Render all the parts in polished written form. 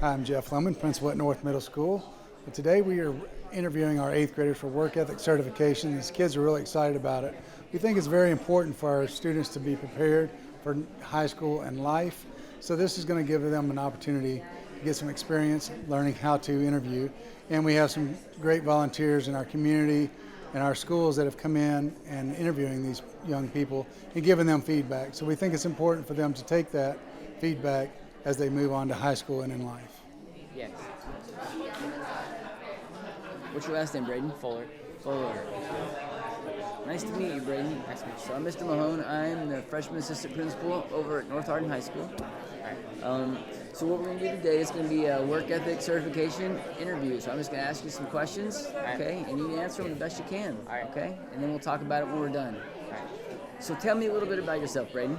Hi, I'm Jeff Lemon, principal at North Middle School. And today we are interviewing our 8th graders for work ethic certification. These kids are really excited about it. We think it's very important for our students to be prepared for high school and life. So this is going to give them an opportunity to get some experience learning how to interview. And we have some great volunteers in our community and our schools that have come in and interviewing these young people and giving them feedback. So we think it's important for them to take that feedback as they move on to high school and in life. Yes. What's your last name, Braden? Fuller. Fuller. Nice to meet you, Braden. Nice to meet you. So I'm Mr. Mahone. I'm the freshman assistant principal over at North Hardin High School. So what we're going to do today is going to be a work ethic certification interview. So I'm just going to ask you some questions, okay? And you can answer them the best you can, okay? And then we'll talk about it when we're done. So tell me a little bit about yourself, Braden.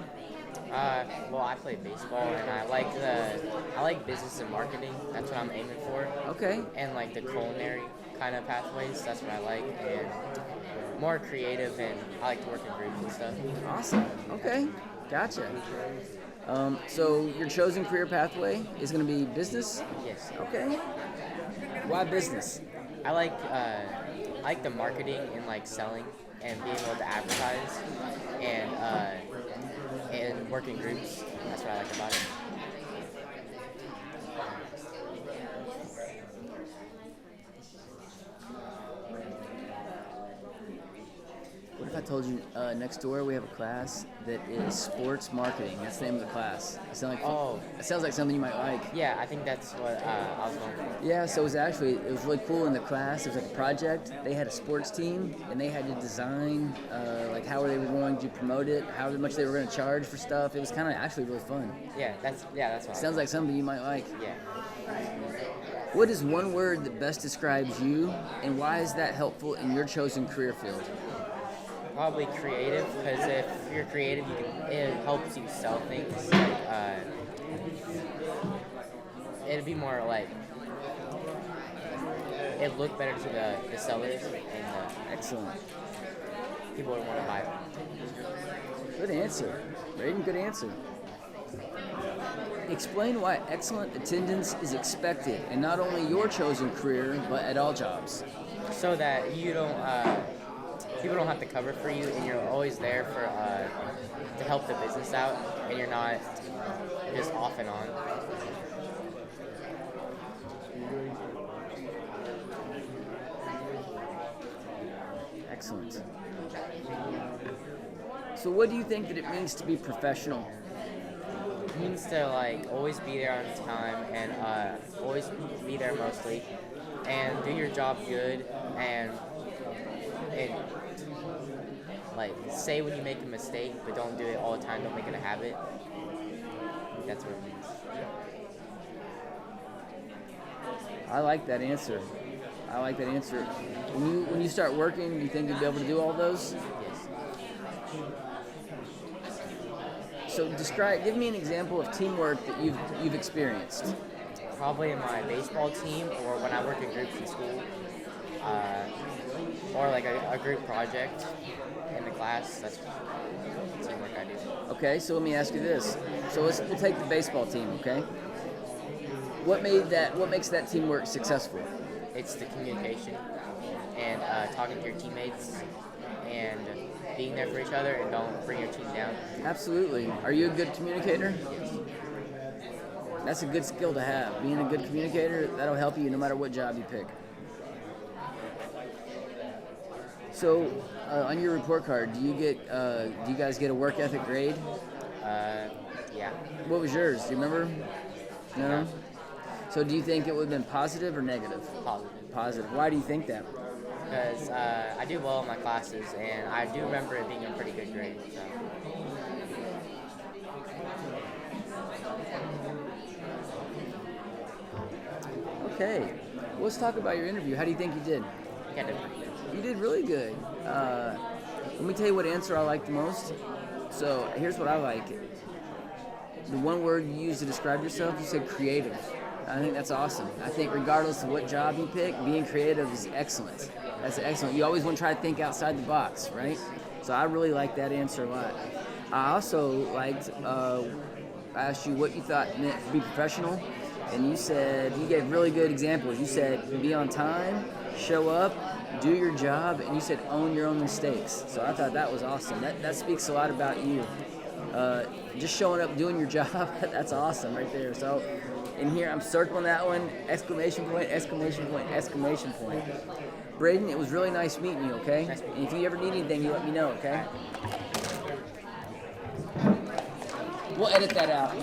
Well, I play baseball, and I like business and marketing. That's what I'm aiming for. Okay. And like the culinary kind of pathways. That's what I like, and more creative. And I like to work in groups and stuff. Awesome. Okay. Gotcha. So your chosen career pathway is going to be business? Yes. Okay. Why business? I like the marketing and like selling and being able to advertise and work in groups. That's what I like about it. What if I told you next door we have a class that is sports marketing? That's the name of the class. It sounds like something you might like. Yeah, I think that's what I was going for. Yeah, so it was really cool in the class. It was like a project. They had a sports team, and they had to design like how they were going to promote it, how much they were going to charge for stuff. It was kind of actually really fun. Yeah, that's what Sounds like something you might like. Yeah. What is one word that best describes you, and why is that helpful in your chosen career field? Probably creative, because if you're creative, it helps you sell things. Like, it'd be more like it'd look better to the sellers, and Excellent. people would want to buy it. Good answer. Braden, good answer. Explain why excellent attendance is expected in not only your chosen career, but at all jobs. So that you don't, people don't have to cover for you, and you're always there for to help the business out, and you're not just off and on. Excellent. So what do you think that it means to be professional? It means to like always be there on time and always be there mostly, and do your job good, and like say when you make a mistake, but don't do it all the time. Don't make it a habit. That's what it means. I like that answer. When you start working, you think you'll be able to do all those? Yes. So give me an example of teamwork that you've experienced. Probably in my baseball team, or when I work in groups in school, or like a group project in the class. That's teamwork I do. Okay, so let me ask you this. So we'll take the baseball team, okay? What makes that teamwork successful? It's the communication and talking to your teammates and being there for each other, and don't bring your team down. Absolutely. Are you a good communicator? Yes. That's a good skill to have. Being a good communicator, that'll help you no matter what job you pick. So, on your report card, do you guys get a work ethic grade? Yeah. What was yours? Do you remember? No? So do you think it would have been positive or negative? Positive. Positive. Why do you think that? Because I do well in my classes, and I do remember it being a pretty good grade. So. Okay. Let's talk about your interview. How do you think you did? I did pretty good. You did really good. Let me tell you what answer I like the most. So here's what I like. The one word you used to describe yourself, you said creative. I think that's awesome. I think regardless of what job you pick, being creative is excellent. That's excellent. You always want to try to think outside the box, right? So I really like that answer a lot. I also liked, I asked you what you thought meant to be professional. and you said, you gave really good examples. You said, be on time, show up, do your job, and you said, own your own mistakes. So I thought that was awesome. That speaks a lot about you. Just showing up, doing your job, that's awesome right there. So in here, I'm circling that one, exclamation point, exclamation point, exclamation point. Braden, it was really nice meeting you, okay? And if you ever need anything, you let me know, okay? We'll edit that out.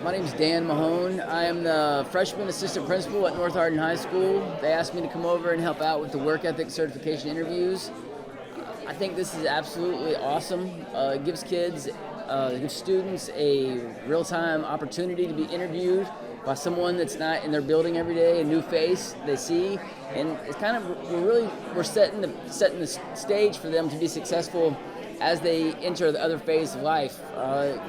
My name's Dan Mahone. I am the freshman assistant principal at North Hardin High School. They asked me to come over and help out with the work ethic certification interviews. I think this is absolutely awesome. It gives kids, gives students a real-time opportunity to be interviewed by someone that's not in their building every day, a new face they see, and it's kind of we're setting the stage for them to be successful as they enter the other phase of life,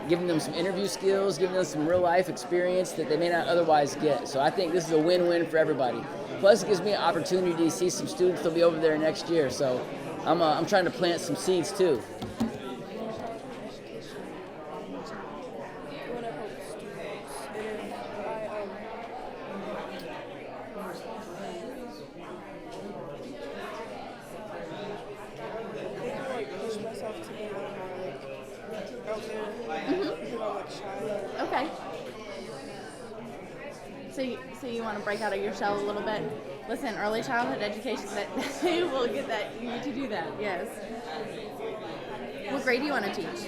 giving them some interview skills, giving them some real life experience that they may not otherwise get. So I think this is a win-win for everybody. Plus, it gives me an opportunity to see some students that'll be over there next year. So I'm trying to plant some seeds too. Okay. So you want to break out of your shell a little bit? Listen, early childhood education, that will get that, you need to do that, yes. What grade do you want to teach?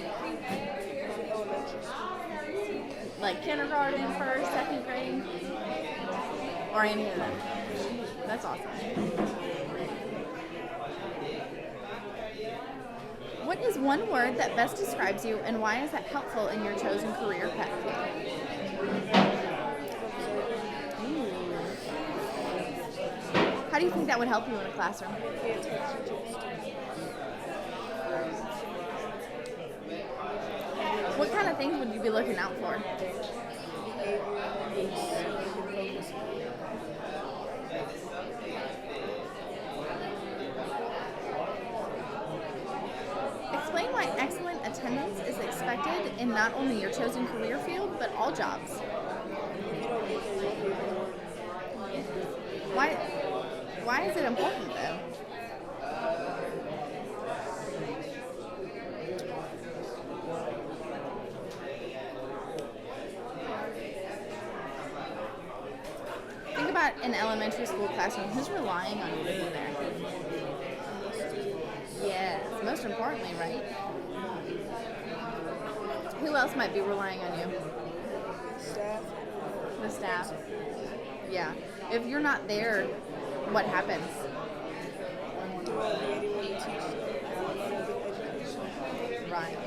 Like kindergarten, first, second grade? Or any of them? That's awesome. What is one word that best describes you, and why is that helpful in your chosen career path? How do you think that would help you in a classroom? What kind of things would you be looking out for? Explain why excellent attendance is expected in not only your chosen career field, but all jobs. Why is it important though? Think about an elementary school classroom. Who's relying on you to be there? Yes, most importantly, right? Who else might be relying on you? Staff. The staff. Yeah. If you're not there, what happens? There won't be anyone to teach education. Right.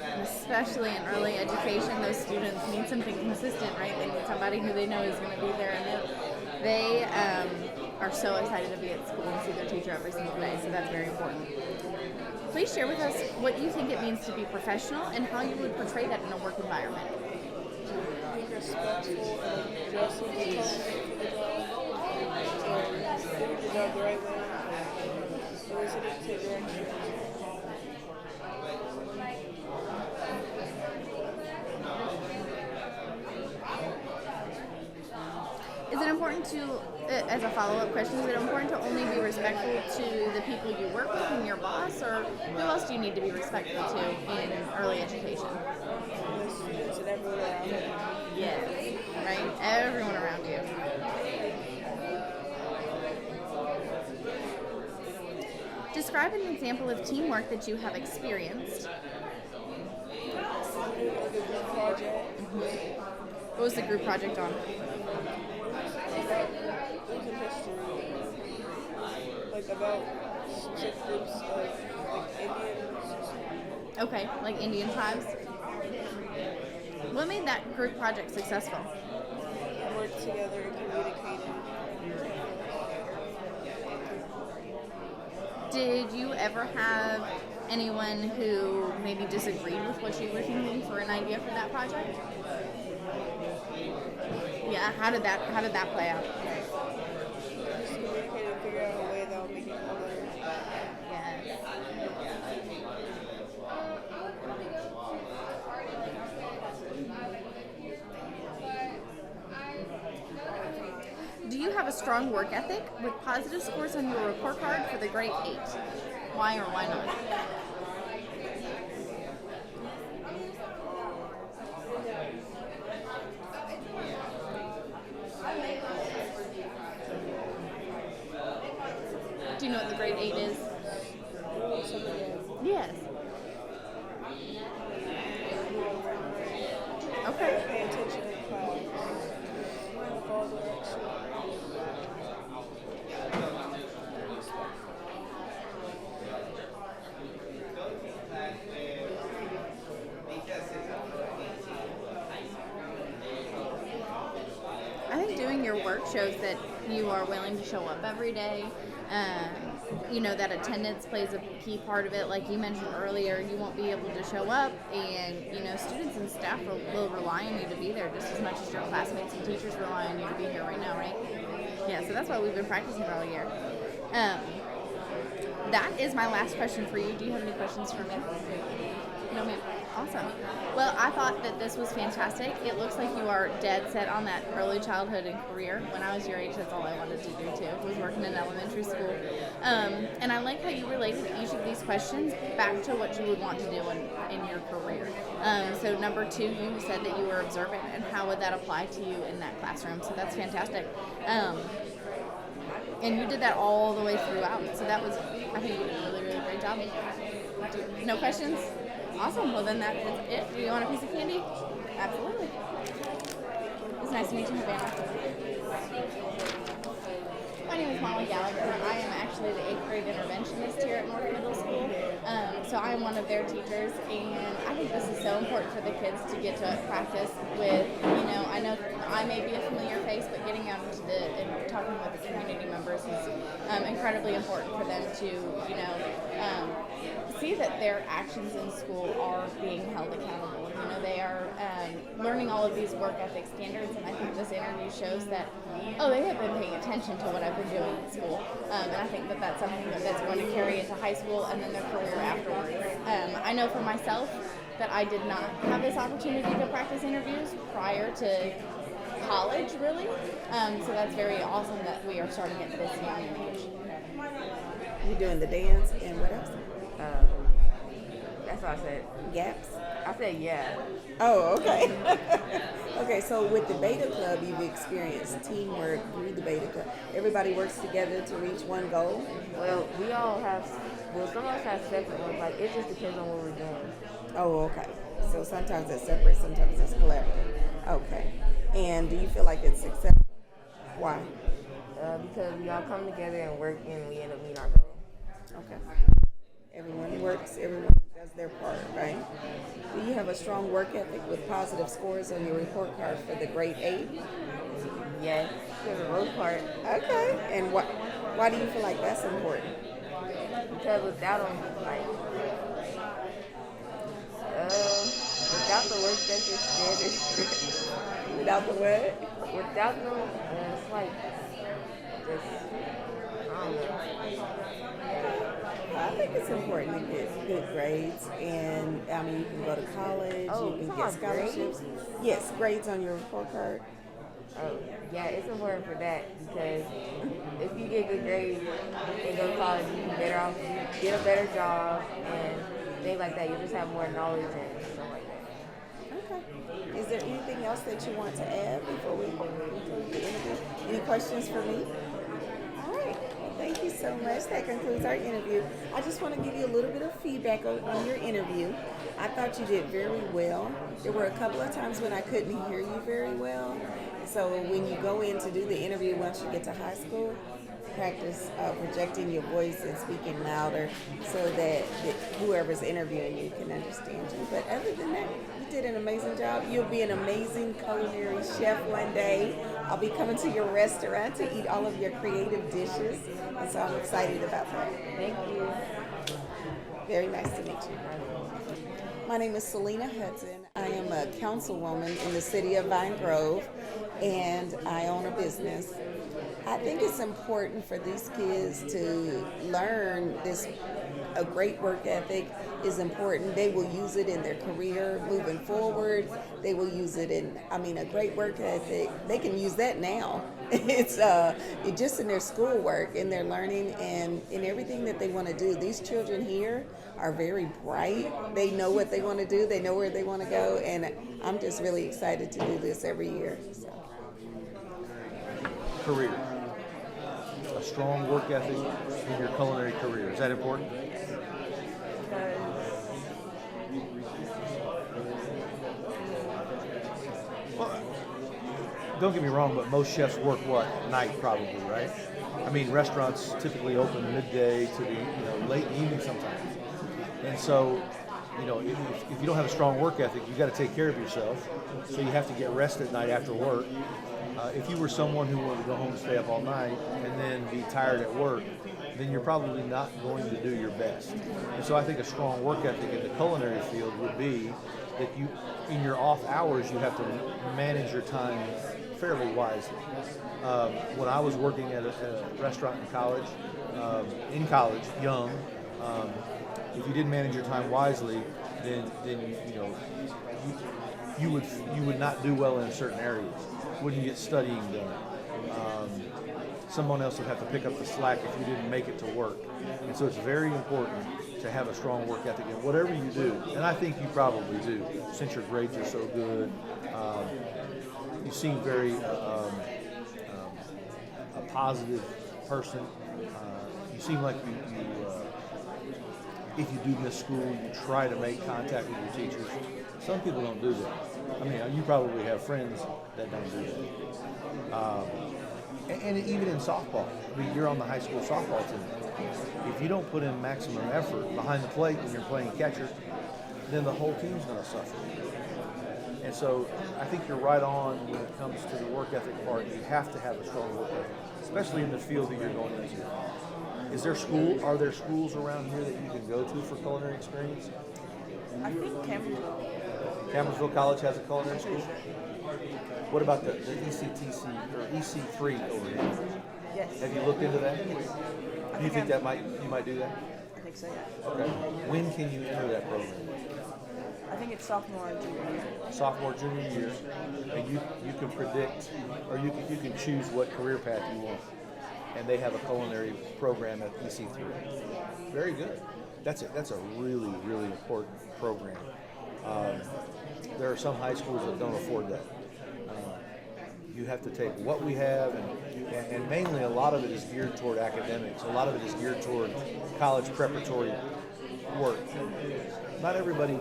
And especially in early education, those students need something consistent, right? They need somebody who they know is going to be there, and they are so excited to be at school and see their teacher every single day, so that's very important. Please share with us what you think it means to be professional and how you would portray that in a work environment. Being respectful and dressing the time for the job. Doing the job the right way. Listening to directions. Is it important to, as a follow-up question, is it important to only be respectful to the people you work with and your boss, or who else do you need to be respectful to in early education? The students and everyone around me. Yes, right? Everyone around you. Describe an example of teamwork that you have experienced. Doing a group project. What was the group project on? It was in history. Like about specific groups of like Indians. Okay, like Indian tribes. What made that group project successful? Worked together and communicated. Did you ever have anyone who maybe disagreed with what you were thinking for an idea for that project? Yeah, how did that play out? Just communicate and figure out a way that will make it all better. Yes. a strong work ethic with positive scores on your report card for the grade 8. Why or why not? Do you know what the grade 8 is? Yes. Okay. Pay attention in class. Follow directions. I think doing your work shows that you are willing to show up every day. That attendance plays a key part of it. Like you mentioned earlier, you won't be able to show up, and students and staff will rely on you to be there just as much as your classmates and teachers rely on you to be here right now, right? Yeah, so that's why we've been practicing all year. That is my last question for you. Do you have any questions for me? No, ma'am. Awesome. Well, I thought that this was fantastic. It looks like you are dead set on that early childhood and career. When I was your age, that's all I wanted to do too, was working in elementary school. And I like how you related each of these questions back to what you would want to do in your career. So number 2, you said that you were observant, and how would that apply to you in that classroom? So that's fantastic. And you did that all the way throughout. So that was, I think you did a really, really great job. No questions? Awesome. Well, then that is it. Do you want a piece of candy? Absolutely. It was nice to meet you, Havana. My name is Molly Gallagher. I am actually the 8th grade interventionist here at North Middle School. So I am one of their teachers, and I think this is so important for the kids to get to practice with, I know I may be a familiar face, but getting out into and talking with the community members is incredibly important for them to, see that their actions in school are being held accountable. They are learning all of these work ethic standards, and I think this interview shows that, they have been paying attention to what I've been doing in school. And I think that that's something that's going to carry into high school and then their career afterwards. I know for myself that I did not have this opportunity to practice interviews prior to college, really. So that's very awesome that we are starting at this young age. You're doing the dance and what else? That's what I said. Gaps? I said yeah. Oh, okay. Okay, so with the Beta Club, you've experienced teamwork through the Beta Club. Everybody works together to reach one goal? Well, we all have, some of us have separate ones. Like, it just depends on what we're doing. Oh, okay. So sometimes it's separate, sometimes it's collaborative. Okay. And do you feel like it's successful? Why? Because we all come together and work, and we end up meeting our goal. Okay. Everyone works, everyone does their part, right? Do you have a strong work ethic with positive scores on your report card for the grade 8? Yes, for the most part. Okay. And why do you feel like that's important? Because without them, without the work ethic standards, Without the what? without them, it's like, just, I don't know. I think it's important to get good grades, and you can go to college, Oh, you you can talking get about scholarships. Yes, grades on your report card. Yeah, it's important for that, because if you get good grades and go to college, you can better off, you get a better job and things like that. You just have more knowledge and stuff like that. Okay. Is there anything else that you want to add before we conclude the interview? Any questions for me? All right. Well, thank you so much. That concludes our interview. I just want to give you a little bit of feedback on your interview. I thought you did very well. There were a couple of times when I couldn't hear you very well. So when you go in to do the interview once you get to high school, practice projecting your voice and speaking louder so that whoever's interviewing you can understand you. But other than that, you did an amazing job. You'll be an amazing culinary chef one day. I'll be coming to your restaurant to eat all of your creative dishes. And so I'm excited about that. Thank you. Very nice to meet you. My name is Selena Hudson. I am a councilwoman in the city of Vine Grove, and I own a business. I think it's important for these kids to learn this a great work ethic is important. They will use it in their career moving forward. They will use it in, a great work ethic. They can use that now. It's just in their schoolwork, in their learning, and in everything that they want to do. These children here are very bright. They know what they want to do. They know where they want to go, and I'm just really excited to do this every year. So. Career. A strong work ethic in your culinary career. Is that important? Well, don't get me wrong, but most chefs work night probably, right? Restaurants typically open midday to the late evening sometimes, and so if you don't have a strong work ethic, you got to take care of yourself. So you have to get rest at night after work. If you were someone who wanted to go home and stay up all night and then be tired at work, then you're probably not going to do your best. And so I think a strong work ethic in the culinary field would be that you, in your off hours, you have to manage your time fairly wisely. When I was working at a restaurant in college, young, if you didn't manage your time wisely, then you would not do well in certain areas. Wouldn't get studying done. Someone else would have to pick up the slack if you didn't make it to work. And so it's very important to have a strong work ethic in whatever you do. And I think you probably do, since your grades are so good. You seem very a positive person. You seem like if you do miss school, you try to make contact with your teachers. Some people don't do that. You probably have friends that don't do that. And even in softball, you're on the high school softball team. If you don't put in maximum effort behind the plate when you're playing catcher, then the whole team's going to suffer. And so I think you're right on when it comes to the work ethic part. You have to have a strong work ethic, especially in the field that you're going into. Are there schools around here that you can go to for culinary experience? I think Campbellsville. Campbellsville College has a culinary school? What about the ECTC or EC3 over here? Yes. Have you looked into that? Do you think you might do that? I think so, yeah. Okay. When can you enter that program? I think it's sophomore and junior year. Sophomore, junior year, and you can predict, or you can choose what career path you want. And they have a culinary program at EC3. Very good. That's a really, really important program. There are some high schools that don't afford that. You have to take what we have, and mainly a lot of it is geared toward academics. A lot of it is geared toward college preparatory work. Not everybody's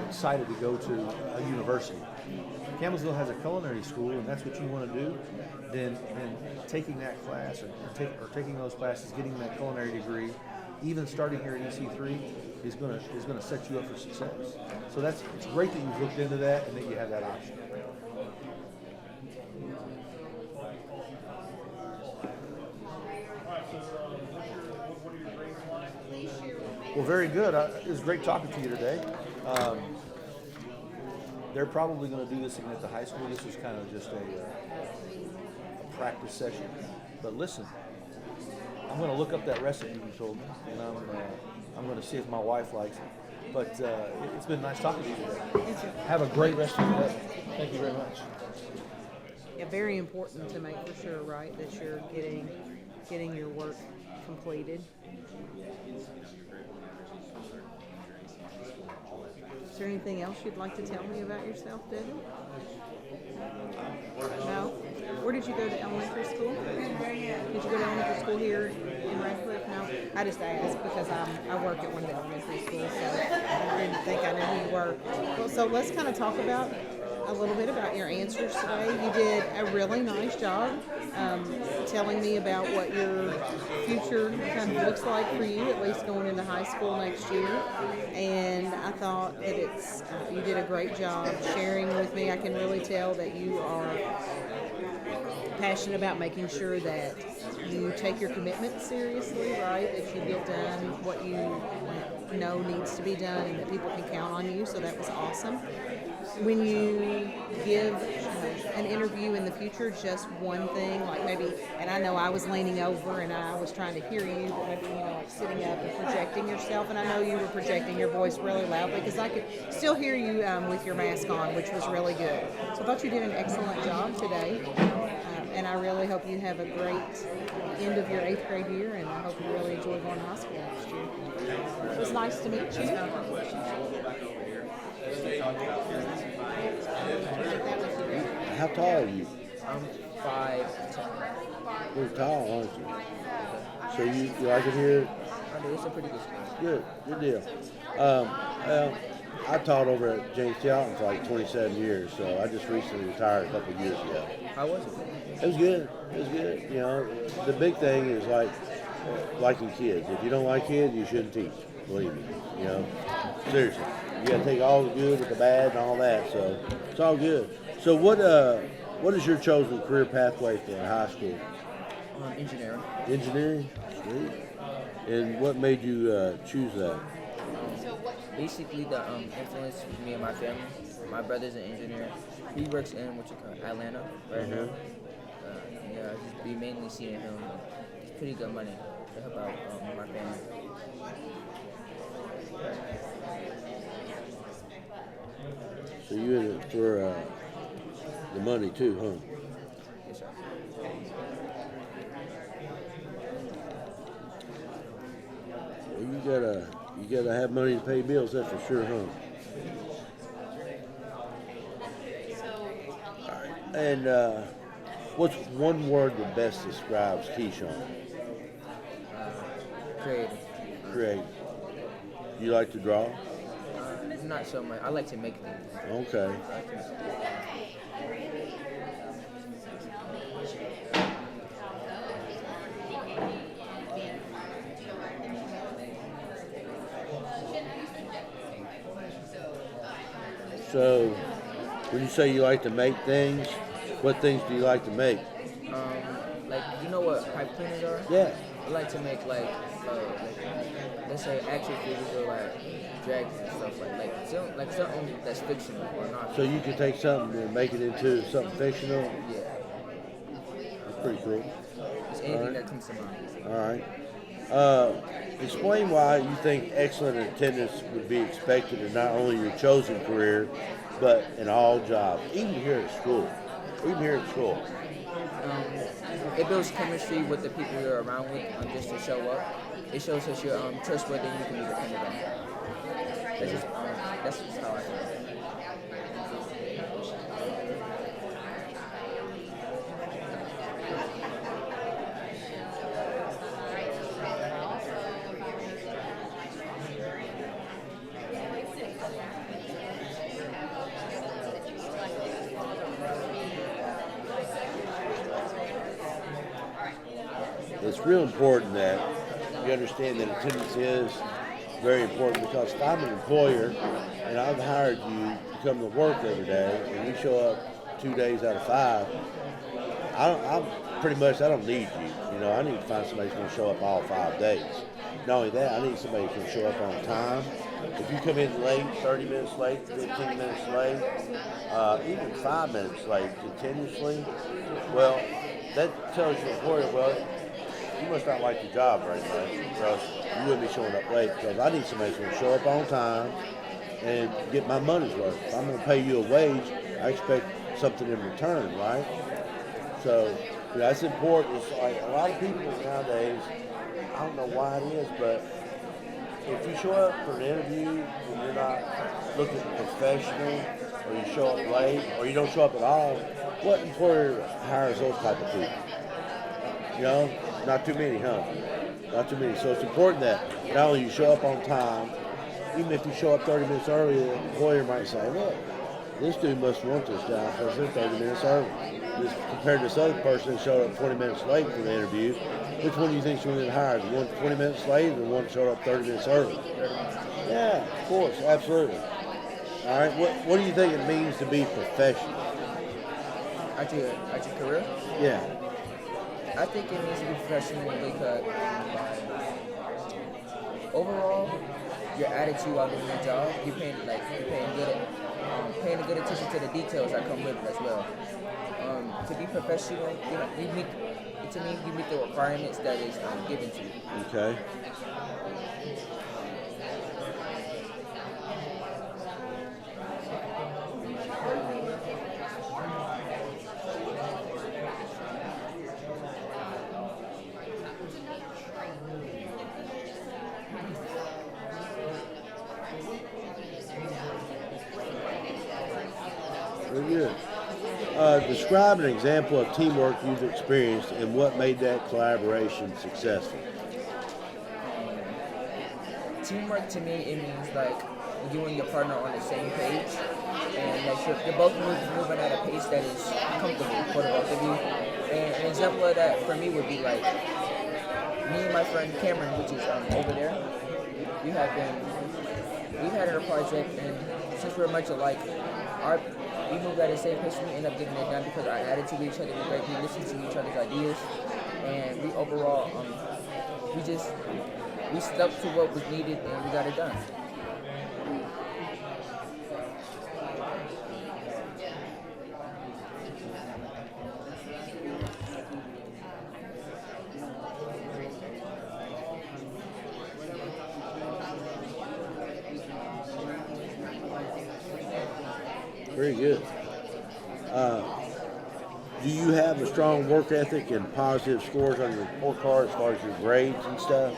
excited to go to a university. Campbellsville has a culinary school, and that's what you want to do. Then taking that class or taking those classes, getting that culinary degree, even starting here at EC3 is going to set you up for success. So it's great that you've looked into that and that you have that option. Well, very good. It was great talking to you today. They're probably going to do this again at the high school. This was kind of just a practice session. But listen, I'm going to look up that recipe you told me, and I'm going to see if my wife likes it. But it's been nice talking to you today. Have a great rest of your day. Thank you very much. Yeah, very important to make for sure, right, that you're getting your work completed. Is there anything else you'd like to tell me about yourself, Debbie? No? Where did you go to elementary school? Did you go to elementary school here in Radcliffe? No? I just asked because I work at one of the elementary schools, so I didn't think I knew who you were. Well, so let's kind of talk about a little bit about your answers today. You did a really nice job telling me about what your future kind of looks like for you, at least going into high school next year. And I thought that you did a great job sharing with me. I can really tell that you are passionate about making sure that you take your commitment seriously, right? That you get done what you know needs to be done and that people can count on you. So that was awesome. When you give an interview in the future, just one thing, like maybe, and I know I was leaning over and I was trying to hear you, but maybe, like sitting up and projecting yourself, and I know you were projecting your voice really loudly because I could still hear you with your mask on, which was really good. So I thought you did an excellent job today, and I really hope you have a great end of your 8th grade year, and I hope you really enjoy going to high school next year. It was nice to meet you. How tall are you? I'm 5'10". You're tall, aren't you? So you like it here? I do. It's a pretty good school. Good deal. Well, I taught over at James T. Alton for like 27 years, so I just recently retired a couple of years ago. How was it? It was good. You know, the big thing is like liking kids. If you don't like kids, you shouldn't teach. Believe me. You know, seriously. You got to take all the good with the bad and all that. So it's all good. So what is your chosen career pathway for high school? Engineering. Engineering? Sweet. And what made you choose that? Basically, the influence with me and my family. My brother's an engineer. He works in Atlanta right now. Yeah, just be mainly seeing him. It's pretty good money to help out my family. So you in it for the money too, huh? Yes, sir. Well, you gotta have money to pay bills. That's for sure, huh? All right. And what's one word that best describes Keyshawn? Creative. Creative. You like to draw? Not so much. I like to make things. Okay. So, when you say you like to make things, what things do you like to make? Like, you know what pipe cleaners are? Yeah. I like to make like let's say action figures or like dragons and stuff like something that's fictional or not. So you can take something and make it into something fictional? Yeah. That's pretty cool. It's anything that comes to mind. All right. Explain why you think excellent attendance would be expected in not only your chosen career, but in all jobs, even here at school. It builds chemistry with the people you're around with, just to show up. It shows that you're trustworthy and you can be dependent on. That's just how I feel. It's real important that you understand that attendance is very important, because if I'm an employer and I've hired you to come to work every day and you show up 2 days out of 5, I don't need you. You know, I need to find somebody who's going to show up all 5 days. Not only that, I need somebody who can show up on time. If you come in late, 30 minutes late, 15 minutes late, even 5 minutes late continuously, well, that tells your employer, well, you must not like your job very much, because you wouldn't be showing up late. Because I need somebody who's going to show up on time and get my money's worth. If I'm going to pay you a wage, I expect something in return, right? So that's important. It's like a lot of people nowadays, I don't know why it is, but if you show up for an interview and you're not looking professional, or you show up late, or you don't show up at all, what employer hires those type of people? You know, not too many, huh? Not too many. So it's important that not only you show up on time, even if you show up 30 minutes early, the employer might say, look, this dude must want this job because they're 30 minutes early. Just compared to this other person that showed up 20 minutes late for the interview, which one do you think is going to get hired? The one 20 minutes late or the one that showed up 30 minutes early? Yeah, of course, absolutely. All right, what do you think it means to be professional? At your career? Yeah. I think it needs to be professional because overall, your attitude while doing your job, you're paying good attention to the details that come with it as well. To be professional, you meet the requirements that is given to you. Okay. Very good. Describe an example of teamwork you've experienced and what made that collaboration successful. Teamwork to me, it means like you and your partner on the same page, and that you're both moving at a pace that is comfortable for the both of you. And an example of that for me would be like me and my friend Cameron, which is over there. We've had our project, and since we're much alike, we move at the same pace. We end up getting it done because our attitude to each other is great. We listen to each other's ideas, and we overall we stuck to what was needed and we got it done. Very good. Do you have a strong work ethic and positive scores on your report card as far as your grades and stuff?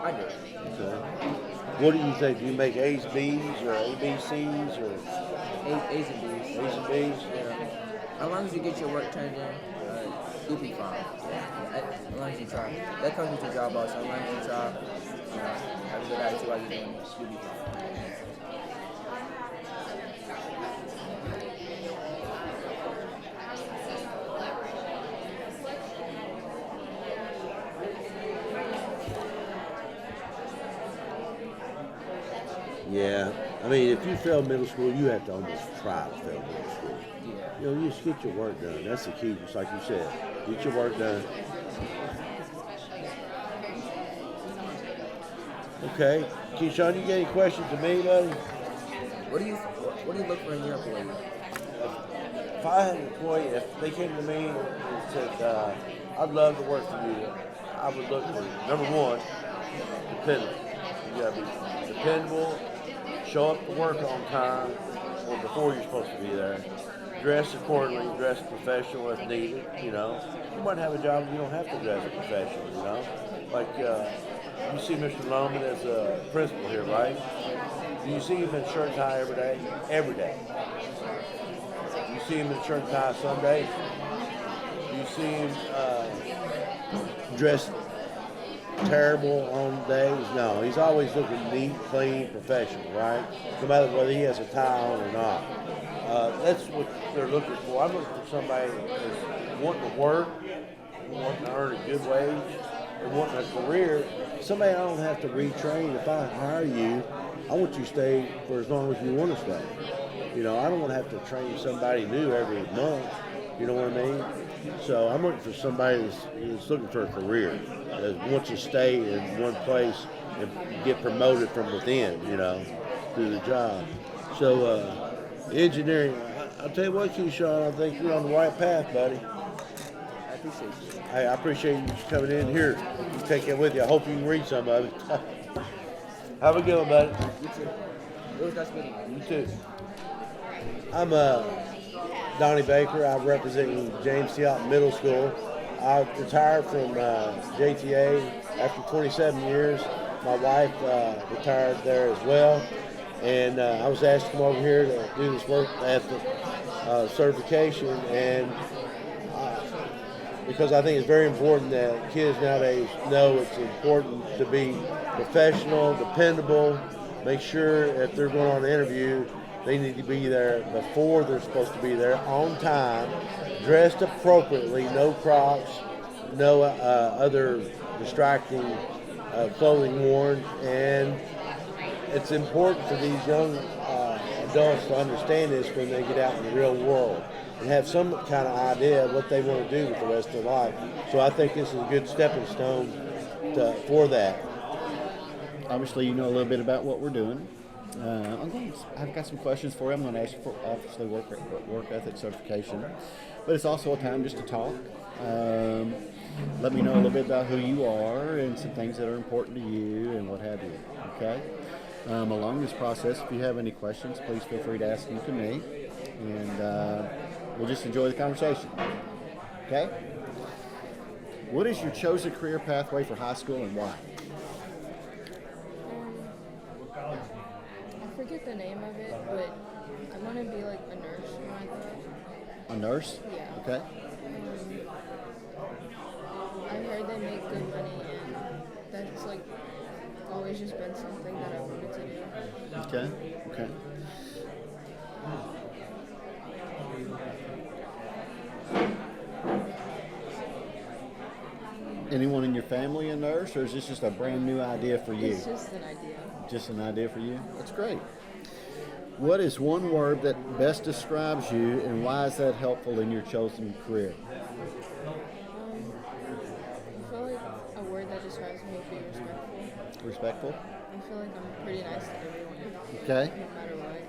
I do. Okay. What do you think? Do you make A's, B's, or ABCs, or A's and B's. A's and B's? Yeah. As long as you get your work turned in, you'll be fine. As long as you try. That comes with your job also. As long as you try, have a good attitude while you're doing it, you'll be fine. Yeah. I mean, if you fail middle school, you have to almost try to fail middle school. Yeah. You know, you just get your work done. That's the key, just like you said. Get your work done. Okay. Keyshawn, you got any questions to me, buddy? What do you look for in your employee? If I had an employee, if they came to me and said, I'd love to work for you, I would look for, number one, dependable. You got to be dependable, show up to work on time or before you're supposed to be there, dress accordingly, dress professional if needed, you know. You might have a job you don't have to dress professional, you know. Like, you see Mr. Loman as a principal here, right? Do you see him in shirt and tie every day? Every day. You see him in shirt and tie some days. You see him dressed terrible on days? No, he's always looking neat, clean, professional, right? No matter whether he has a tie on or not. That's what they're looking for. I'm looking for somebody that's wanting to work, wanting to earn a good wage, and wanting a career. Somebody I don't have to retrain. If I hire you, I want you to stay for as long as you want to stay. You know, I don't want to have to train somebody new every month. You know what I mean? So I'm looking for somebody that's looking for a career, that wants to stay in one place and get promoted from within, you know, through the job. So engineering, I'll tell you what, Keyshawn, I think you're on the right path, buddy. I appreciate you. Hey, I appreciate you coming in here. You take it with you. I hope you can read some of it. Have a good one, buddy. You too. It was nice meeting you. You too. I'm Donnie Baker. I represent James T. Alton Middle School. I retired from JTA after 27 years. My wife retired there as well. And I was asked to come over here to do this work ethic certification. And because I think it's very important that kids nowadays know it's important to be professional, dependable, make sure if they're going on an interview, they need to be there before they're supposed to be there, on time, dressed appropriately, no Crocs, no other distracting clothing worn. And it's important for these young adults to understand this when they get out in the real world and have some kind of idea of what they want to do with the rest of their life. So I think this is a good stepping stone for that. obviously you know a little bit about what we're doing. I've got some questions for you. I'm going to ask you for obviously work ethic certification, but it's also a time just to talk. Let me know a little bit about who you are and some things that are important to you and what have you. Okay. Along this process, if you have any questions, please feel free to ask them to me, and we'll just enjoy the conversation. Okay. What is your chosen career pathway for high school and why? I forget the name of it, but I want to be like a nurse when I grow up. A nurse? Yeah. Okay. I heard they make good money, and that's like always just been something that I wanted to do. Okay. Okay. Anyone in your family a nurse, or is this just a brand new idea for you? It's just an idea. Just an idea for you? That's great. What is one word that best describes you, and why is that helpful in your chosen career? I feel like a word that describes me would be respectful. Respectful? I feel like I'm pretty nice to everyone. Okay. No matter what.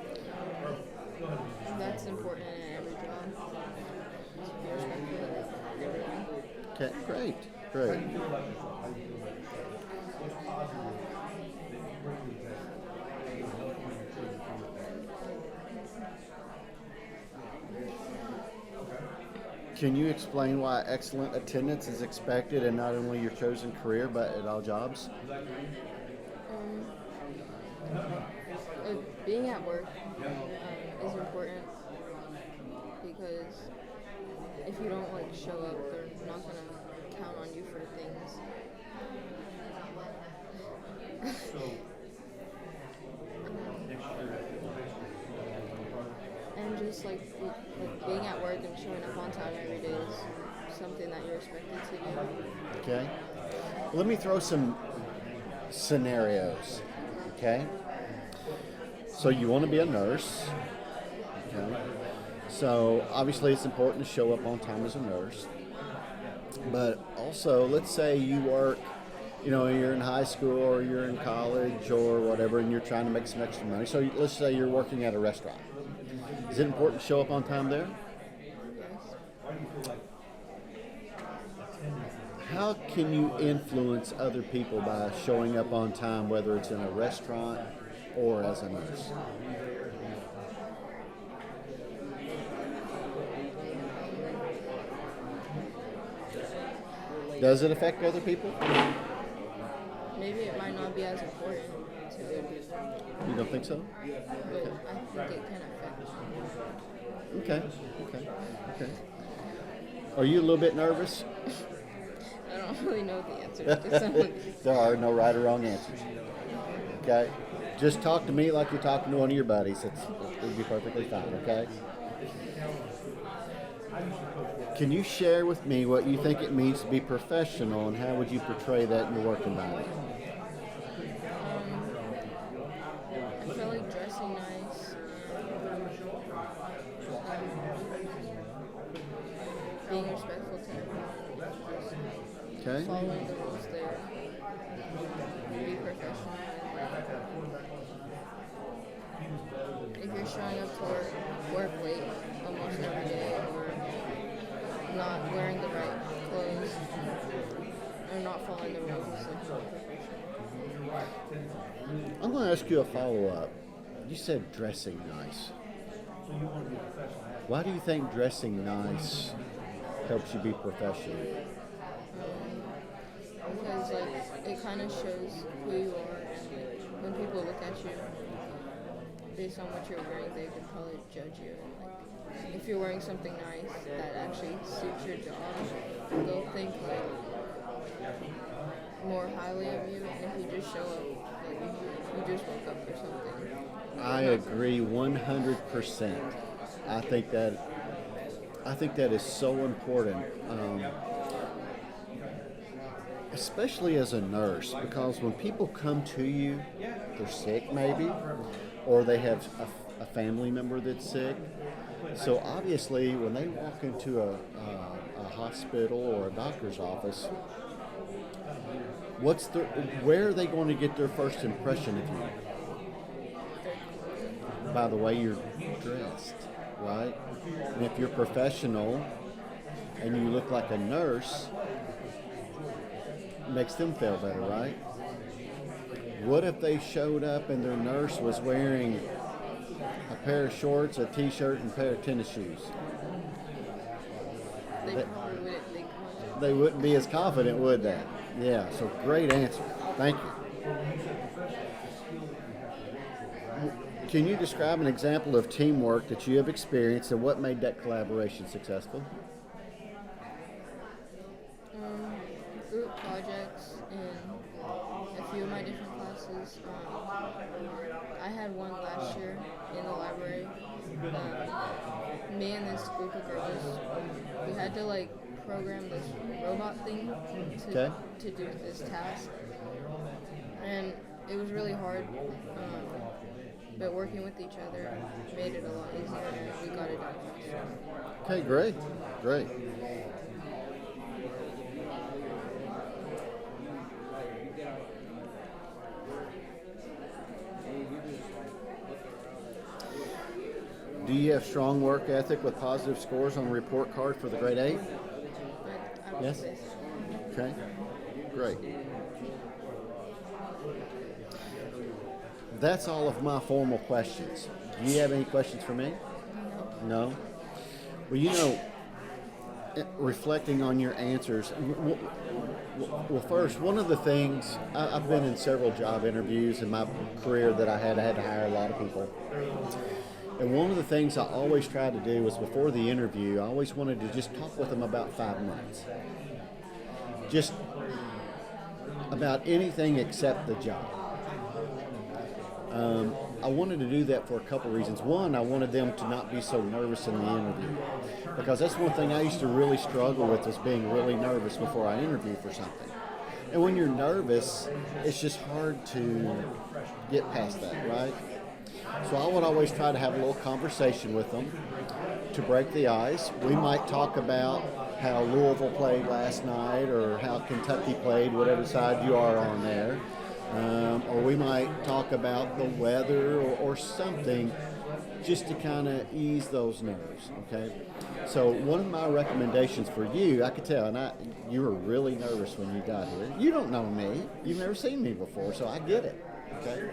That's important in every job. To be respectful to everyone. Okay, great. Great. Can you explain why excellent attendance is expected in not only your chosen career but at all jobs? Being at work is important because if you don't like show up, they're not gonna count on you for things. And just like being at work and showing up on time every day is something that you're expected to do. Okay. Let me throw some scenarios. Okay. So you want to be a nurse. Okay. So obviously it's important to show up on time as a nurse. But also, let's say you work, you're in high school or you're in college or whatever, and you're trying to make some extra money. So let's say you're working at a restaurant. Is it important to show up on time there? How can you influence other people by showing up on time, whether it's in a restaurant or as a nurse? Does it affect other people? Maybe it might not be as important to other people. You don't think so? But I think it can affect. Okay. Are you a little bit nervous? I don't really know the answer to some of these. There are no right or wrong answers. Okay? Just talk to me like you're talking to one of your buddies. It'll be perfectly fine, okay? Can you share with me what you think it means to be professional, and how would you portray that in your work environment? I feel like dressing nice and being respectful to everyone. Okay. Following the rules there. Be professional. If you're showing up to work late almost every day, or not wearing the right clothes, or not following the rules, I'm going to ask you a follow-up. You said dressing nice. Why do you think dressing nice helps you be professional? because it kind of shows who you are, and when people look at you based on what you're wearing, they can probably judge you. And if you're wearing something nice that actually suits your job, they'll think more highly of you. And if you just show up you just woke up or something. I agree 100%. I think that is so important. Especially as a nurse, because when people come to you, they're sick maybe, or they have a family member that's sick. So obviously when they walk into a hospital or a doctor's office, where are they going to get their first impression of you? By the way you're dressed, right? And if you're professional and you look like a nurse, it makes them feel better, right? What if they showed up and their nurse was wearing a pair of shorts, a t-shirt, and a pair of tennis shoes? They probably wouldn't think much. They wouldn't be as confident, would they? Yeah, so great answer. Thank you. Can you describe an example of teamwork that you have experienced and what made that collaboration successful? Group projects in a few of my different classes. I had one last year in the library. Me and this group of girls, we had to like program this robot thing to do this task, and it was really hard. But working with each other made it a lot easier, and we got it done faster. Okay, great. Do you have strong work ethic with positive scores on the report card for the grade 8? I would Yes? say so. Okay, great. That's all of my formal questions. Do you have any questions for me? No? Well, reflecting on your answers, well, first, one of the things, I've been in several job interviews in my career that I had to hire a lot of people. And one of the things I always tried to do was before the interview, I always wanted to just talk with them about 5 months. Just about anything except the job. I wanted to do that for a couple reasons. One, I wanted them to not be so nervous in the interview, because that's one thing I used to really struggle with, was being really nervous before I interview for something. And when you're nervous, it's just hard to get past that, right? So I would always try to have a little conversation with them to break the ice. We might talk about how Louisville played last night, or how Kentucky played, whatever side you are on there. Or we might talk about the weather or something, just to kind of ease those nerves, okay? So one of my recommendations for you, I could tell, and you were really nervous when you got here. You don't know me. You've never seen me before, so I get it, okay?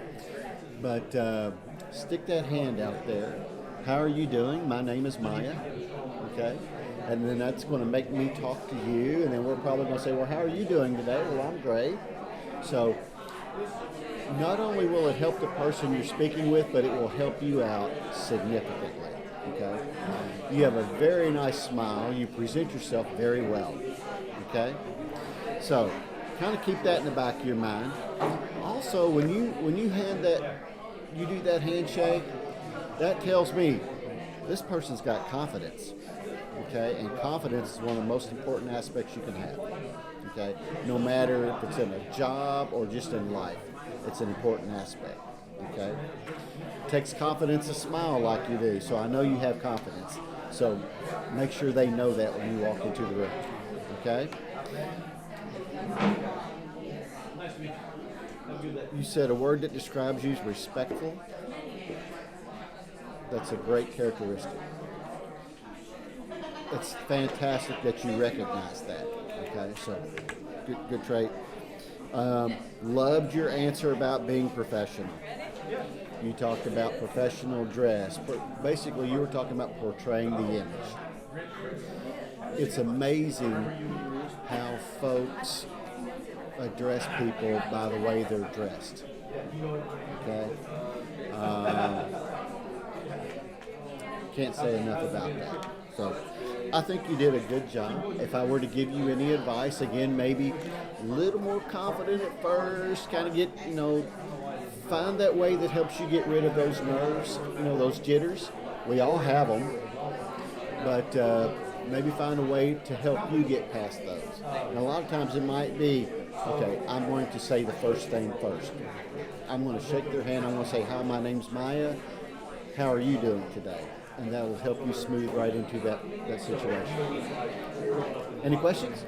But stick that hand out there. How are you doing? My name is Maya, okay? And then that's going to make me talk to you, and then we're probably going to say, well, how are you doing today? Well, I'm great. So not only will it help the person you're speaking with, but it will help you out significantly, okay? You have a very nice smile. You present yourself very well, okay? So kind of keep that in the back of your mind. Also, when you do that handshake, that tells me this person's got confidence, okay? And confidence is one of the most important aspects you can have, okay? No matter if it's in a job or just in life, it's an important aspect, okay? It takes confidence to smile like you do, so I know you have confidence. So make sure they know that when you walk into the room, okay? You said a word that describes you is respectful. That's a great characteristic. It's fantastic that you recognize that, okay? So good trait. Loved your answer about being professional. You talked about professional dress. Basically, you were talking about portraying the image. It's amazing how folks address people by the way they're dressed. Okay? Can't say enough about that. So I think you did a good job. If I were to give you any advice, again, maybe a little more confident at first, kind of get, find that way that helps you get rid of those nerves, those jitters. We all have them, but maybe find a way to help you get past those. And a lot of times it might be, okay, I'm going to say the first thing first. I'm going to shake their hand. I'm going to say, hi, my name's Maya. How are you doing today? And that will help you smooth right into that situation. Any questions?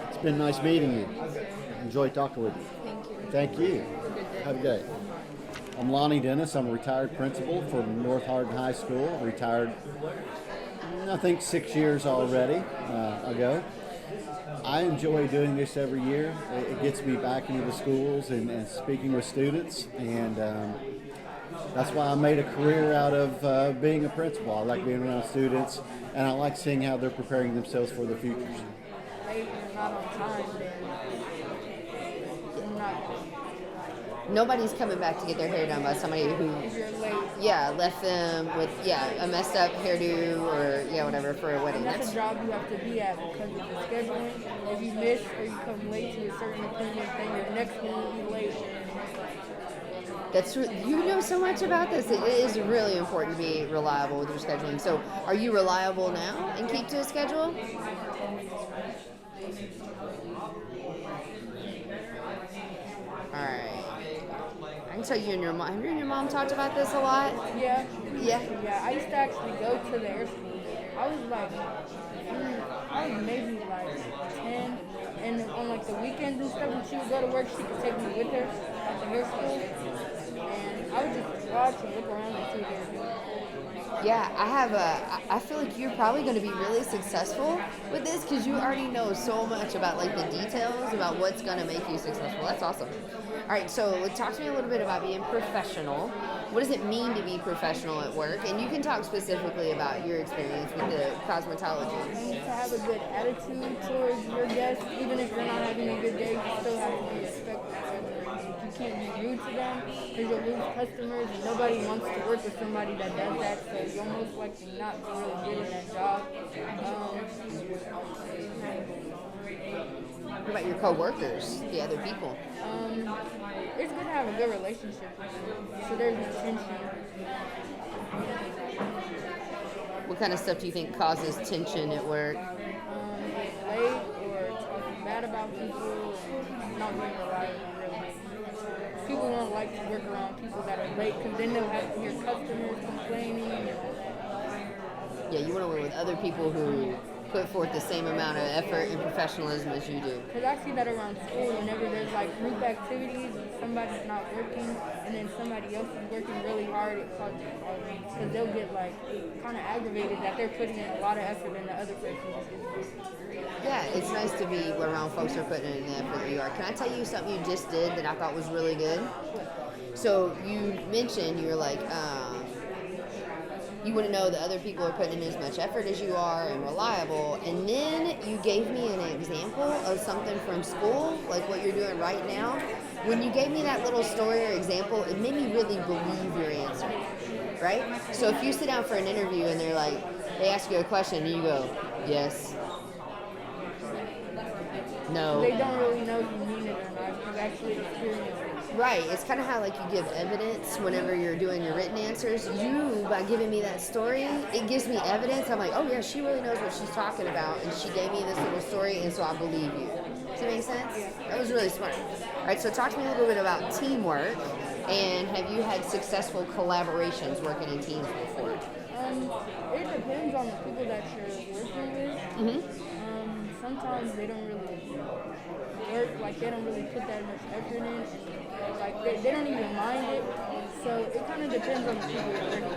It's been nice meeting you. Enjoy talking with you. Thank you. Thank you. Have a good day. Have a good day. I'm Lonnie Dennis. I'm a retired principal from North Hardin High School. Retired, I think, 6 years already ago. I enjoy doing this every year. It gets me back into the schools and speaking with students, and that's why I made a career out of being a principal. I like being around students, and I like seeing how they're preparing themselves for the futures. Late or not on time, then I'm not. Nobody's coming back to get their hair done by somebody who, If you're late, left them with, a messed up hairdo or, whatever for a wedding. that's a job you have to be at because of the scheduling. If you miss or you come late to a certain appointment, then your next one will be late. You know so much about this. It is really important to be reliable with your scheduling. So, are you reliable now and keep to a schedule? All right. I can tell you and your mom. Have you and your mom talked about this a lot? Yeah. Yeah. Yeah, I used to actually go to the air school. I was maybe like 10, and on like the weekends and stuff, when she would go to work, she could take me with her at the air school, and I would just watch and look around and see what they were doing. Yeah, I feel like you're probably going to be really successful with this because you already know so much about like the details about what's going to make you successful. That's awesome. All right, so talk to me a little bit about being professional. What does it mean to be professional at work? And you can talk specifically about your experience with the cosmetology. To have a good attitude towards your guests, even if you're not having a good day, you still have to be respectful. You can't be rude to them because you'll lose customers, and nobody wants to work with somebody that does that, so you're most likely not really good at that job. What about your coworkers, the other people? It's good to have a good relationship with them, so there's no tension. What kind of stuff do you think causes tension at work? Late or talking bad about people and not being reliable, really. People don't like to work around people that are late because then they'll have to hear customers complaining. Yeah, you want to work with other people who put forth the same amount of effort and professionalism as you do. Because I see that around school whenever there's like group activities and somebody's not working and then somebody else is working really hard, it causes problems. Because they'll get like kind of aggravated that they're putting in a lot of effort and the other person is. Yeah, it's nice to be around folks who are putting in the effort that you are. Can I tell you something you just did that I thought was really good? So you mentioned you were like, you want to know that other people are putting in as much effort as you are and reliable. And then you gave me an example of something from school, like what you're doing right now. When you gave me that little story or example, it made me really believe your answer, right? So if you sit down for an interview and they're like, they ask you a question and you go, yes, no. They don't really know if you mean it or not. You've actually experienced it. Right. It's kind of how like you give evidence whenever you're doing your written answers. You, by giving me that story, it gives me evidence. I'm like, oh yeah, she really knows what she's talking about, and she gave me this little story, and so I believe you. Does that make sense? That was really smart. All right. So talk to me a little bit about teamwork, and have you had successful collaborations working in teams before? It depends on the people that you're working with. Mm-hmm. Sometimes they don't really work, like they don't really put that much effort in, and like they don't even mind it. So it kind of depends on the people you're working with.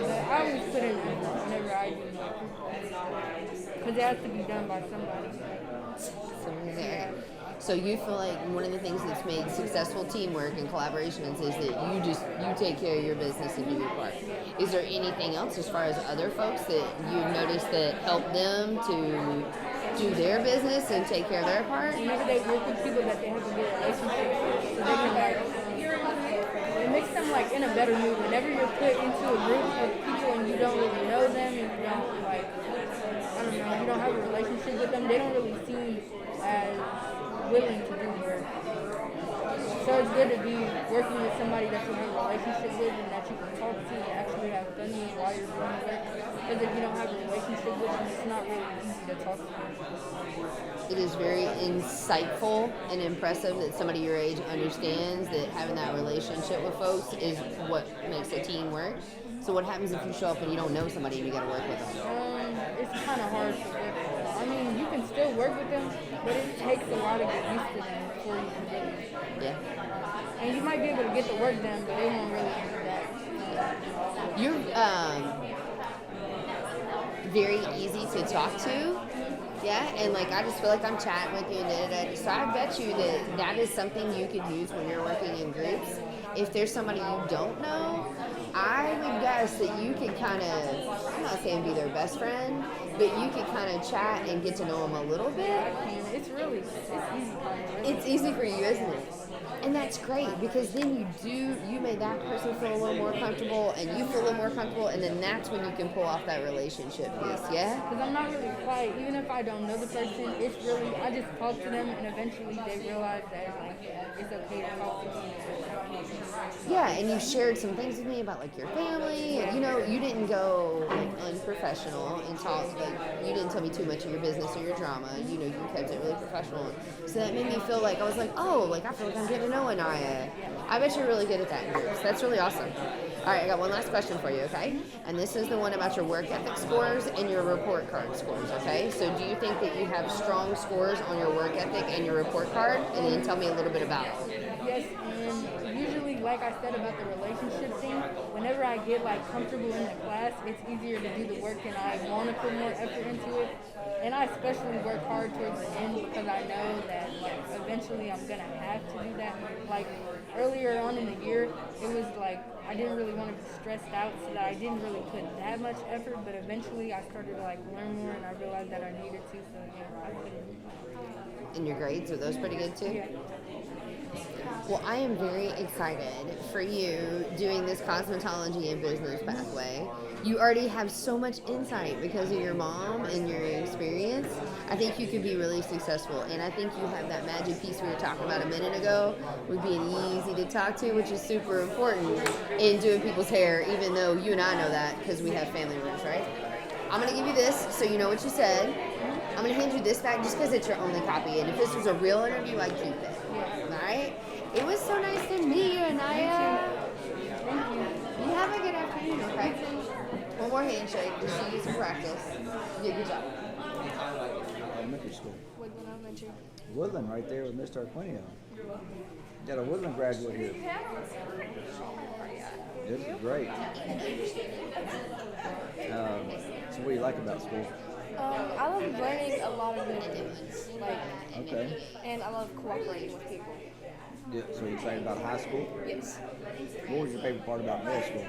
But I always put in effort whenever I do my because it has to be done by somebody. So you feel like one of the things that's made successful teamwork and collaborations is that you take care of your business and do your part. Is there anything else as far as other folks that you've noticed that help them to do their business and take care of their part? Whenever they work with people that they have a good relationship with, so they can like, it makes them like in a better mood. Whenever you're put into a group of people and you don't really know them and you don't like, I don't know, you don't have a relationship with them, they don't really seem as willing to do work. So it's good to be working with somebody that you have a relationship with and that you can talk to and actually have fun with while you're doing work. Because if you don't have a relationship with them, it's not really easy to talk to them. It is very insightful and impressive that somebody your age understands that having that relationship with folks is what makes a team work. So what happens if you show up and you don't know somebody and you got to work with them? It's kind of hard to work with. I mean, you can still work with them, but it takes a while to get used to them before you can really. Yeah. And you might be able to get the work done, but it won't really do that. You're very easy to talk to. Yeah, and like I just feel like I'm chatting with you, and so I bet you that is something you could use when you're working in groups. If there's somebody you don't know, I would guess that you can kind of, I'm not saying be their best friend, but you can kind of chat and get to know them a little bit. It's easy for me. It's easy for you, isn't it? And that's great because then you made that person feel a little more comfortable and you feel a little more comfortable, and then that's when you can pull off that relationship piece, yeah? Because I'm not really quiet. Even if I don't know the person, it's really, I just talk to them and eventually they realize that like, it's okay to talk to me. Yeah, and you shared some things with me about like your family, and you didn't go like unprofessional and talk, like you didn't tell me too much of your business or your drama, you kept it really professional. So that made me feel like, I was like, oh, like I feel like I'm getting to know Anaya. I bet you're really good at that in groups. That's really awesome. All right, I got one last question for you, okay? And this is the one about your work ethic scores and your report card scores, okay? So do you think that you have strong scores on your work ethic and your report card? And then tell me a little bit about it. Yes, and usually, like I said about the relationship thing, whenever I get like comfortable in the class, it's easier to do the work and I want to put more effort into it. And I especially work hard towards the end because I know that like eventually I'm gonna have to do that. Like earlier on in the year, it was like I didn't really want to be stressed out, so that I didn't really put that much effort. But eventually, I started to like learn more, and I realized that I needed to. So yeah, I put it. And your grades, are those pretty good too? Yeah. Well, I am very excited for you doing this cosmetology and business pathway. You already have so much insight because of your mom and your experience. I think you could be really successful, and I think you have that magic piece we were talking about a minute ago with being easy to talk to, which is super important in doing people's hair, even though you and I know that because we have family roots, right? I'm going to give you this so you know what you said. I'm going to hand you this back just because it's your only copy, and if this was a real interview, I'd keep it. All right? It was so nice to meet you, Anaya. Thank you. You have a good afternoon, okay? One more handshake just so you get some practice. You did a good job. Elementary school. Woodland Elementary. Woodland right there with Mr. Aquinio. Got a Woodland graduate here. This is great. So what do you like about school? I love learning a lot of new things, Okay. and I love cooperating with people. Yeah, so you excited about high school? Yes. What was your favorite part about middle school?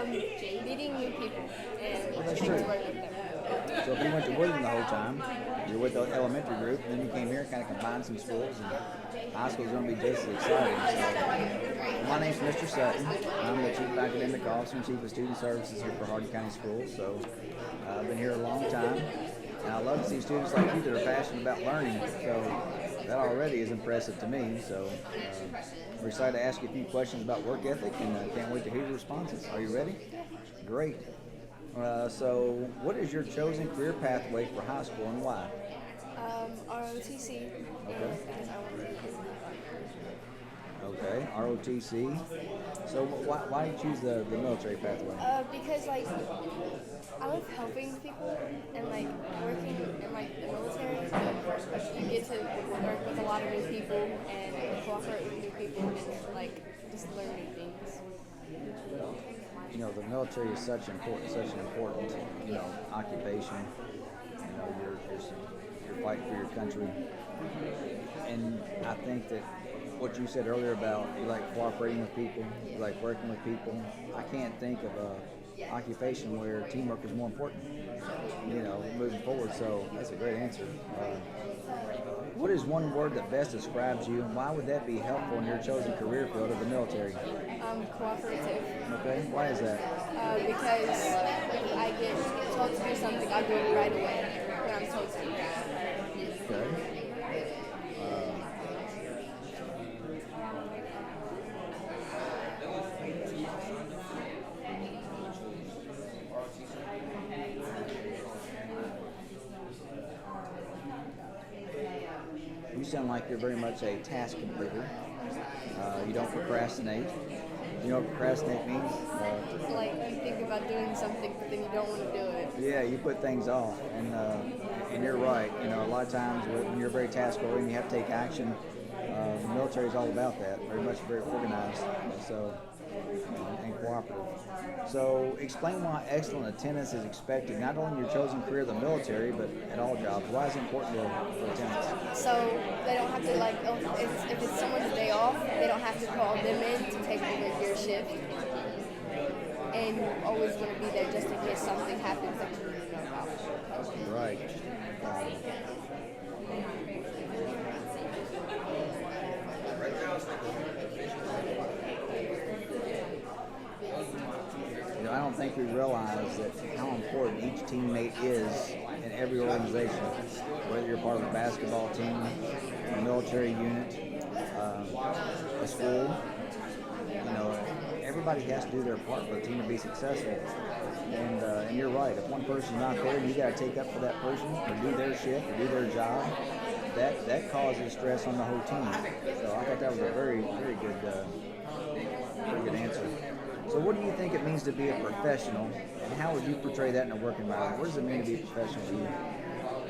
Meeting new people and Well, that's getting to true. work with them. So if you went to Woodland the whole time, you're with the elementary group, and then you came here and kind of combined some schools, and high school's going to be just as exciting. So, my name's Mr. Sutton. I'm the Chief Academic Officer and Chief of Student Services here for Hardin County Schools. So I've been here a long time, and I love to see students like you that are passionate about learning. So that already is impressive to me. So we're excited to ask you a few questions about work ethic, and can't wait to hear your responses. Are you ready? Great. So what is your chosen career pathway for high school and why? ROTC. Okay. Because I want to be Okay, ROTC. So why do you choose the military pathway? because I love helping people and working in the military. You get to work with a lot of new people and cooperate with new people and just learn new things. You know, the military is such an important, occupation. You know, you're fighting for your country. And I think that what you said earlier about you like cooperating with people, you like working with people, I can't think of a occupation where teamwork is more important, moving forward. So that's a great answer. What is one word that best describes you, and why would that be helpful in your chosen career field of the military? Cooperative. Okay, why is that? Because if I get told to do something, I'll do it right away when I'm told to. Okay. You sound like you're very much a task completer. You don't procrastinate. You know what procrastinate means? You think about doing something, but then you don't want to do it. Yeah, you put things off, and you're right. You know, a lot of times when you're very task-oriented, you have to take action. The military is all about that. Very organized, so and cooperative. So, explain why excellent attendance is expected not only in your chosen career, the military, but at all jobs. Why is it important for attendance? So they don't have to if it's someone's day off, they don't have to call them in to take over your shift. And you always want to be there just in case something happens that you need to know about. Right. You know, I don't think we realize that how important each teammate is in every organization. Whether you're part of a basketball team, a military unit, a school, you know, everybody has to do their part for the team to be successful. And you're right. If one person's not there, and you got to take up for that person, or do their shift, or do their job. That causes stress on the whole team. So I thought that was a very good answer. So what do you think it means to be a professional, and how would you portray that in a work environment? What does it mean to be a professional to you?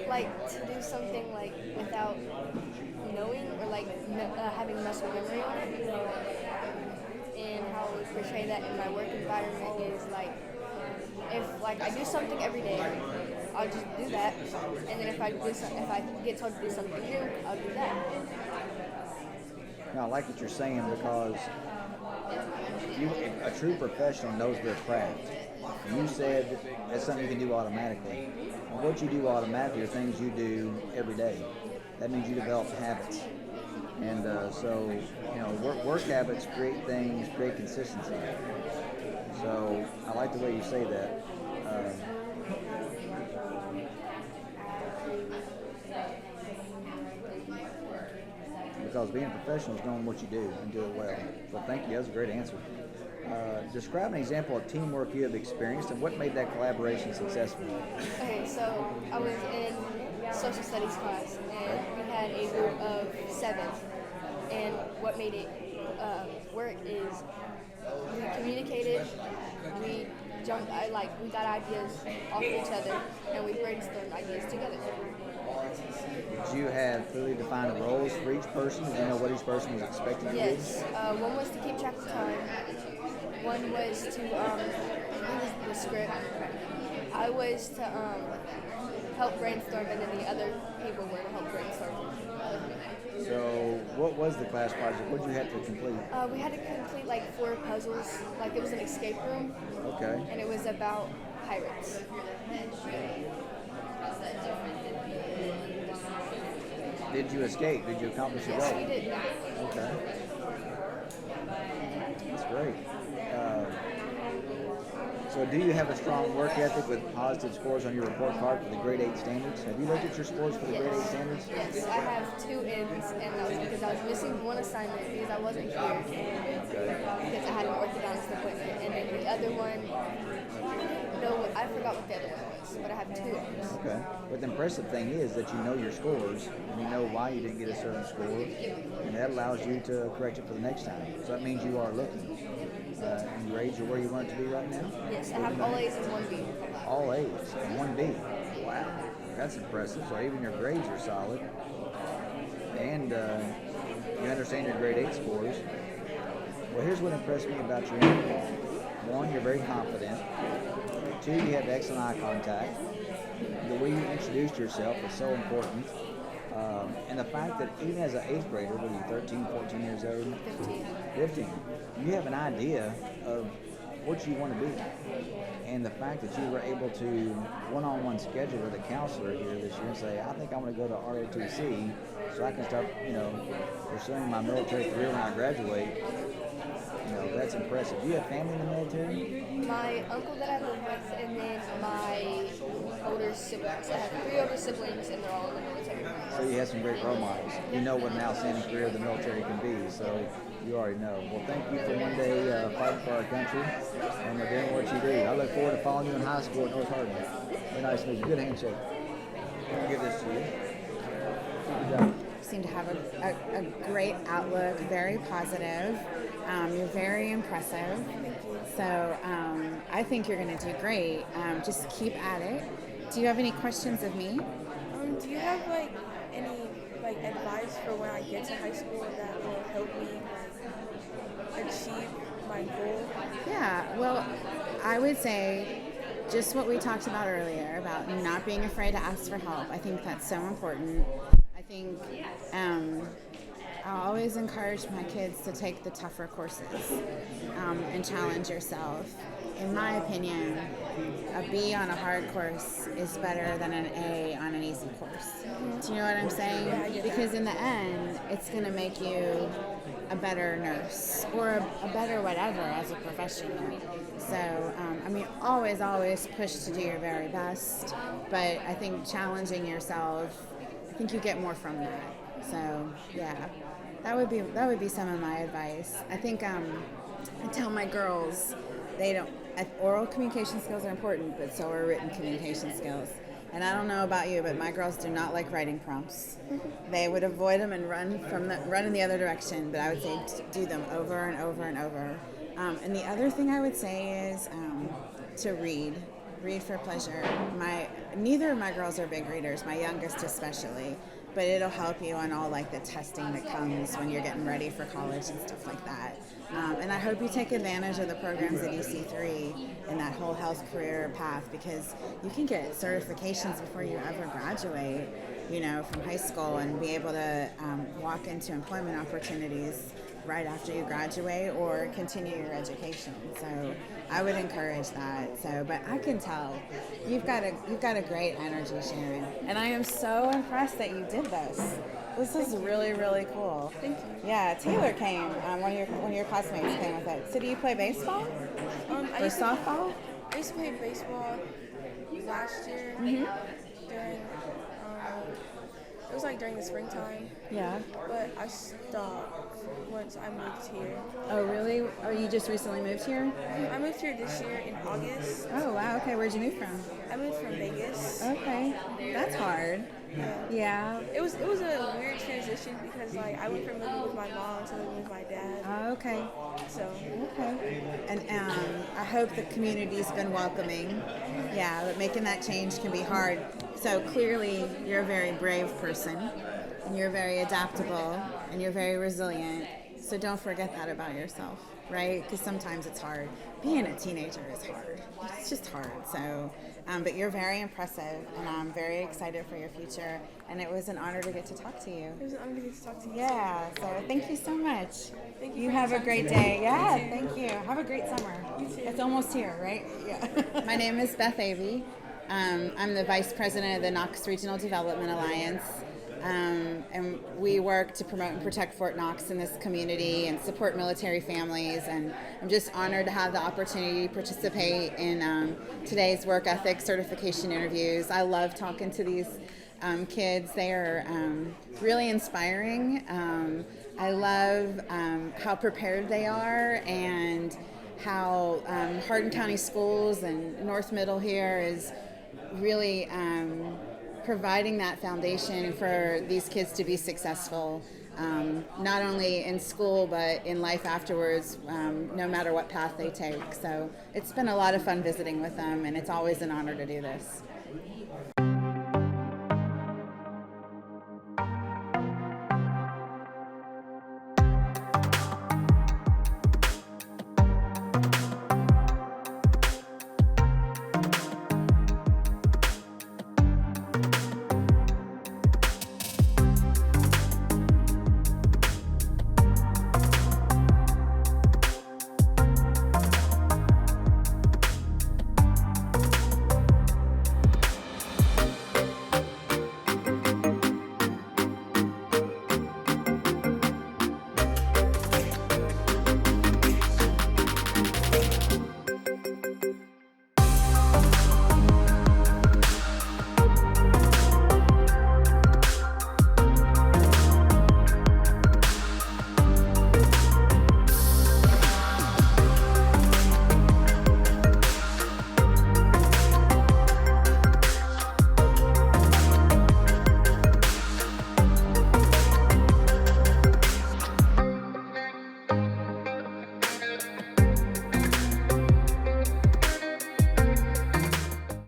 Like to do something like without knowing or like having muscle memory on it. And how I would portray that in my work environment is like if like I do something every day, I'll just do that, and then if I get told to do something new, I'll do that. Now, I like what you're saying because a true professional knows their craft. You said that's something you can do automatically. And what you do automatically are things you do every day. That means you develop habits. And so, you know, work habits create consistency. So I like the way you say that. Because being a professional is knowing what you do and do it well. So thank you. That was a great answer. Describe an example of teamwork you have experienced and what made that collaboration successful. Okay, so I was in social studies class and we had a group of 7. And what made it work is we communicated, we got ideas off each other, and we brainstormed ideas together. Did you have clearly defined roles for each person? Did you know what each person was expected to do? Yes. One was to keep track of time. One was to use the script. I was to help brainstorm, and then the other people were to help brainstorm with me. So, what was the class project? What did you have to complete? We had to complete like 4 puzzles. Like it was an escape room. Okay. And it was about pirates. Did you escape? Did you accomplish your goal? Yes, we did. Okay. That's great. So do you have a strong work ethic with positive scores on your report card for the grade 8 standards? Have you looked at your scores for the grade 8 standards? Yes, I have 2 N's, and that was because I was missing one assignment because I wasn't here. Because I had an orthodontist appointment, and then the other one, no, I forgot what the other one was, but I have 2 N's. Okay. But the impressive thing is that you know your scores, and you know why you didn't get a certain score, and that allows you to correct it for the next time. So that means you are looking. And grades are where you want it to be right now? Yes, I have all A's and 1 B. All A's and 1 B. Wow, that's impressive. So even your grades are solid. And you understand your grade 8 scores. Well, here's what impressed me about your interview. 1, you're very confident. 2, you have excellent eye contact. The way you introduced yourself is so important. And the fact that even as an 8th grader, what are you, 13, 14 years old? 15. You have an idea of what you want to be. And the fact that you were able to one-on-one schedule with a counselor here this year and say, I think I'm going to go to ROTC so I can start, pursuing my military career when I graduate. That's impressive. Do you have family in the military? My uncle that I live with, and then my older siblings. I have 3 older siblings, and they're all in the military. So you have some great role models. You know what an outstanding career the military can be, so you already know. Well, thank you for one day fighting for our country and doing what you do. I look forward to following you in high school at North Hardin. Very nice to meet you. Good handshake. I'll give this to you. Good job. Seem to have a great outlook, very positive. You're very impressive. So I think you're going to do great. Just keep at it. Do you have any questions of me? Do you have like any like advice for when I get to high school that will help me like achieve my goal? Yeah, well, I would say just what we talked about earlier about not being afraid to ask for help. I think that's so important. I think I always encourage my kids to take the tougher courses and challenge yourself. In my opinion, a B on a hard course is better than an A on an easy course. Do you know what I'm saying? Because in the end, it's going to make you a better nurse or a better whatever as a professional. So, always push to do your very best. But I think challenging yourself, I think you get more from that. So, yeah, that would be some of my advice. I think I tell my girls oral communication skills are important, but so are written communication skills. And I don't know about you, but my girls do not like writing prompts. They would avoid them and run in the other direction. But I would say do them over and over and over. And the other thing I would say is to read for pleasure. Neither of my girls are big readers. My youngest especially. But it'll help you on all like the testing that comes when you're getting ready for college and stuff like that. And I hope you take advantage of the programs at HCEC-TV and that whole health career path, because you can get certifications before you ever graduate, from high school, and be able to walk into employment opportunities right after you graduate or continue your education. So I would encourage that. But I can tell you've got a great energy, Sharon, and I am so impressed that you did this. This is really, really cool. Thank you. Yeah, Taylor came. One of your classmates came with it. So do you play baseball or softball? I used to play baseball last year Mm-hmm. during. It was like during the springtime. Yeah. But I stopped once I moved here. Oh, really? Oh, you just recently moved here? I moved here this year in August. Oh, wow. Okay. Where'd you move from? I moved from Vegas. Okay. That's hard. Yeah. It was a weird transition because like I went from living with my mom to living with my dad. Oh, okay. So. Okay. And I hope the community's been welcoming. Yeah, but making that change can be hard. So clearly, you're a very brave person, and you're very adaptable, and you're very resilient. So don't forget that about yourself, right? Because sometimes it's hard. Being a teenager is hard. It's just hard. So, but you're very impressive, and I'm very excited for your future. And it was an honor to get to talk to you. It was an honor to get to talk to you. Yeah. So thank you so much. Thank you. You have a great day. Yeah. Thank you. Have a great summer. You too. It's almost here, right? Yeah. My name is Beth Avey. I'm the Vice President of the Knox Regional Development Alliance, and we work to promote and protect Fort Knox in this community and support military families, and I'm just honored to have the opportunity to participate in today's work ethic certification interviews. I love talking to these kids. They are really inspiring. I love how prepared they are, and how Hardin County Schools and North Middle here is really providing that foundation for these kids to be successful, not only in school but in life afterwards, no matter what path they take. So it's been a lot of fun visiting with them, and it's always an honor to do this.